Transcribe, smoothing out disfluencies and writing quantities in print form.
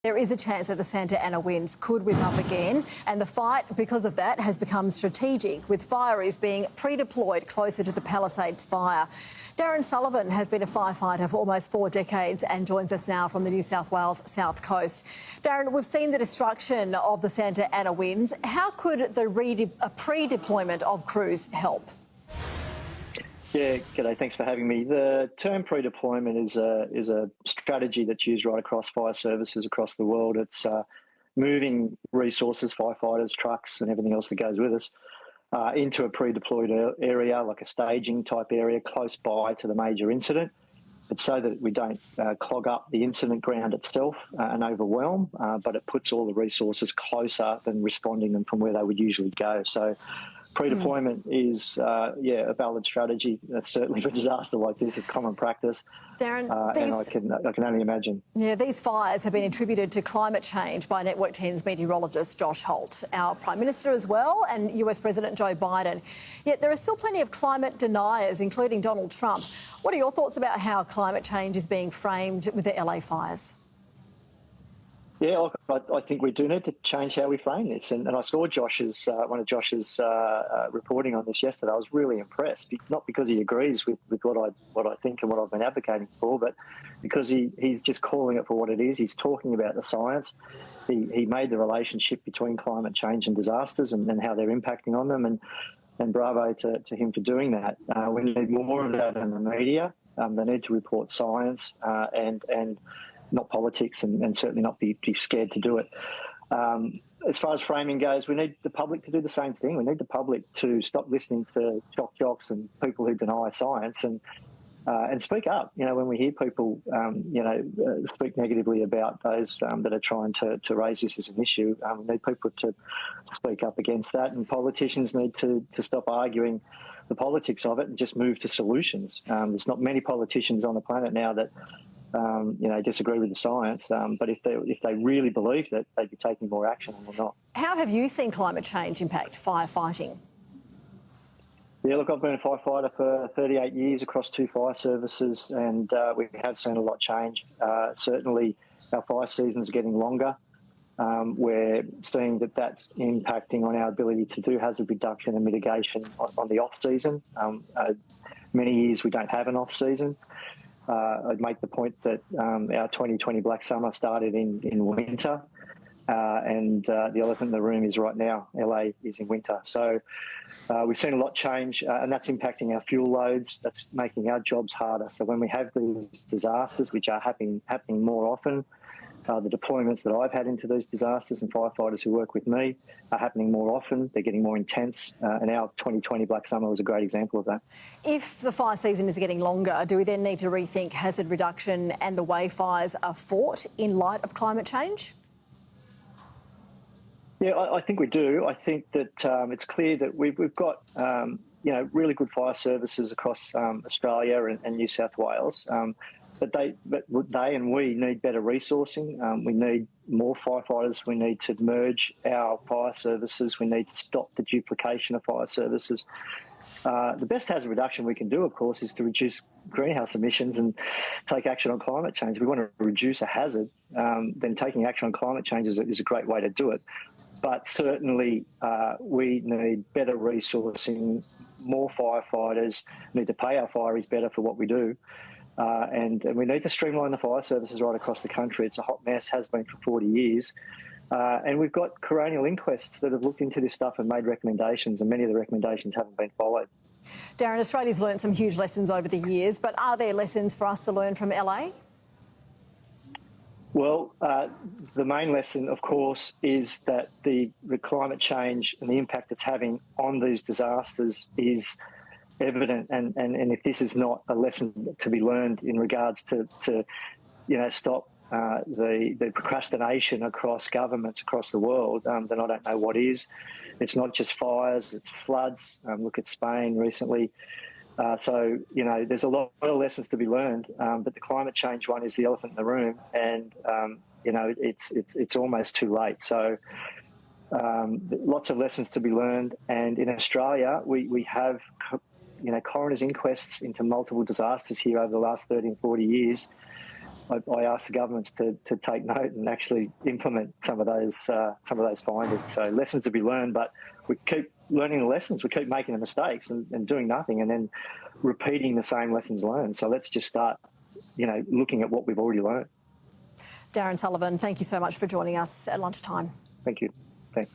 There is a chance that the Santa Ana winds could whip up again, and the fight, because of that, has become strategic, with fireys being pre-deployed closer to the Palisades fire. Darin Sullivan has been a firefighter for almost 4 decades and joins us now from the New South Wales south coast. Darin, we've seen the destruction of the Santa Ana winds. How could the pre-deployment of crews help? Yeah, g'day. Thanks for having me. The term pre-deployment is a strategy that's used right across fire services across the world. It's moving resources, firefighters, trucks, and everything else that goes with us into a pre-deployed area, like a staging type area, close by to the major incident. It's so that we don't clog up the incident ground itself and overwhelm, but it puts all the resources closer than responding them from where they would usually go. So pre-deployment is, a valid strategy. Certainly for a disaster like this, it's common practice. Darin, and I can only imagine. Yeah, these fires have been attributed to climate change by Network 10's meteorologist Josh Holt, our Prime Minister as well, and US President Joe Biden. Yet there are still plenty of climate deniers, including Donald Trump. What are your thoughts about how climate change is being framed with the LA fires? Yeah, I think we do need to change how we frame this. And I saw one of Josh's reporting on this yesterday. I was really impressed, not because he agrees with what I think and what I've been advocating for, but because he's just calling it for what it is. He's talking about the science. He made the relationship between climate change and disasters and how they're impacting on them. And bravo to him for doing that. We need more of that in the media. They need to report science and not politics, and certainly not be scared to do it. As far as framing goes, we need the public to do the same thing. We need the public to stop listening to shock jocks and people who deny science and speak up. You know, when we hear people, speak negatively about those that are trying to raise this as an issue, we need people to speak up against that, and politicians need to stop arguing the politics of it and just move to solutions. There's not many politicians on the planet now that disagree with the science. But if they really believed it, they'd be taking more action, and they're not. How have you seen climate change impact firefighting? Yeah, look, I've been a firefighter for 38 years across 2 fire services, and we have seen a lot change. Certainly, our fire seasons are getting longer. We're seeing that that's impacting on our ability to do hazard reduction and mitigation on the off-season. Many years we don't have an off-season. I'd make the point that our 2020 Black Summer started in winter, and the elephant in the room is right now, LA is in winter. So we've seen a lot change, and that's impacting our fuel loads. That's making our jobs harder. So when we have these disasters, which are happening more often, the deployments that I've had into these disasters and firefighters who work with me are happening more often. They're getting more intense, and our 2020 Black Summer was a great example of that. If the fire season is getting longer, do we then need to rethink hazard reduction and the way fires are fought in light of climate change? Yeah, I think we do. I think that it's clear that we've got really good fire services across Australia and New South Wales. But they and we need better resourcing. We need more firefighters. We need to merge our fire services. We need to stop the duplication of fire services. The best hazard reduction we can do, of course, is to reduce greenhouse emissions and take action on climate change. If we want to reduce a hazard, then taking action on climate change is a great way to do it. But certainly we need better resourcing, more firefighters, need to pay our fireys better for what we do. And we need to streamline the fire services right across the country. It's a hot mess, has been for 40 years. And we've got coronial inquests that have looked into this stuff and made recommendations, and many of the recommendations haven't been followed. Darin, Australia's learned some huge lessons over the years, but are there lessons for us to learn from LA? Well, the main lesson, of course, is that the climate change and the impact it's having on these disasters is evident, and if this is not a lesson to be learned in regards to stop the procrastination across governments across the world, then I don't know what is. It's not just fires, it's floods. Look at Spain recently. So there's a lot of lessons to be learned, but the climate change one is the elephant in the room, and it's almost too late. So lots of lessons to be learned, and in Australia we have coroner's inquests into multiple disasters here over the last 30 and 40 years. I asked the governments to take note and actually implement some of those findings. So lessons to be learned, but we keep learning the lessons. We keep making the mistakes and doing nothing, and then repeating the same lessons learned. So let's just start, looking at what we've already learned. Darin Sullivan, thank you so much for joining us at lunchtime. Thank you. Thanks.